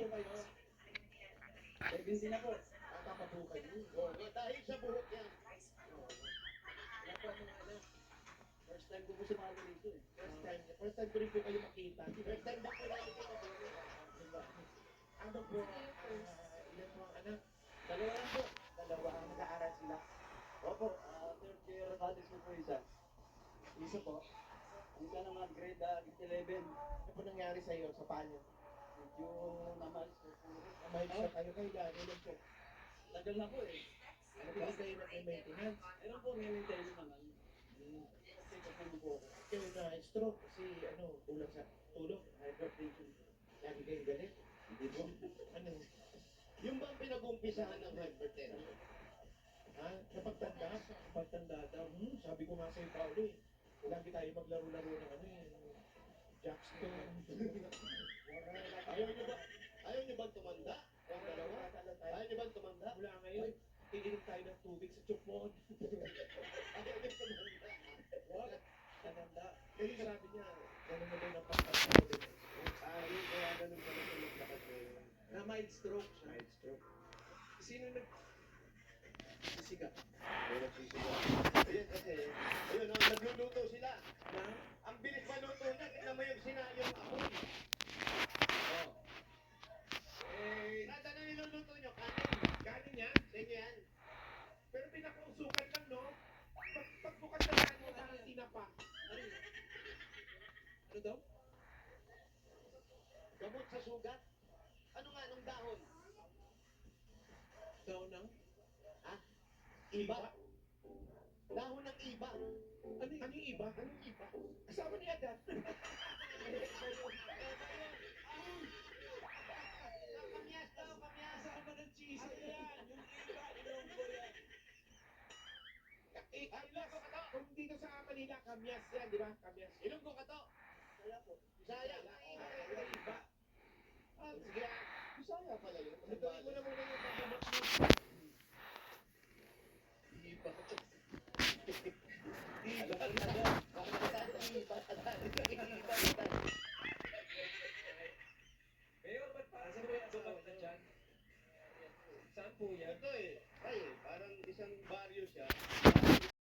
po kayo. 17 na po. Kakapatukan yun. Oh, dahil sa buhok yan. Wala po ano ano. First time ko po sumali dito eh. First time ko rin po kayo makita. First time ba ko namin kayo Diba? Ano po, ilan po ang anak? Dalawa lang po. Dalawa ang nag-aaral sila. Opo. Third year college po isa. Isa po. Isa naman grade 11. Ano po nangyari sa iyo sa panyo? Medyo namalis po po. Namalis na kayo kayo gano'n lang po. Tagal na po eh. Ano po kayo nag-maintenance? Meron po maintenance naman. Check up po ako. Kayo na stroke kasi kulang sa tulog, hypertension. Lagi kayong galit. Hindi po. Ano? Yung bang pinag-umpisahan ng hypertension? Ha? Napagtanda? Napagtanda daw. Sabi ko nga sa'yo, Paolo eh. Lagi tayo maglaro-laro ng jackstone. Ayaw niyo ba? Ayaw niyo ba tumanda? Ang dalawa? Ayaw niyo ba tumanda? Mula ngayon, iinom tayo ng tubig sa chupon. Ayaw niyo tumanda. What? Tananda. Kasi sabi niya, ganun na daw ng pagtanda. Yung kaya ganun pala sa naglakad ngayon. Na mild stroke siya. Mild stroke. Sino sisiga? Ayun kasi, ayun, nagluluto sila. Na? Ang bilis maluto niya, tingnan mo yung sinayong apoy. Oh. Nada na niluluto niyo, kanin. Kanin yan. Sa inyo yan. Pero pinakausukan lang, no? Pagbukas na lang mo parang tinapa. Ano daw? Gamot sa sugat. Ano nga, nung dahon? Daw ng? Ha? Iba. Dahon ng iba. Ano yung iba? Anong iba? Kasama ni Adan. Kamyas daw, kamyas. Kasama ng cheese. Ano yan? Yung iba, ilonggo yan. Ilonggo ka to. Kung dito sa Manila, kamyas yan, di ba? Kamyas. Ilonggo ka to. Kaya po. Bisaya. Yung iba. Sige. Bisaya pala yun. Lutuin mo na muna yung pagkabot mo. Iba. Mayor, ba't parang sa mga asawa na dyan? Saan po yan? Ito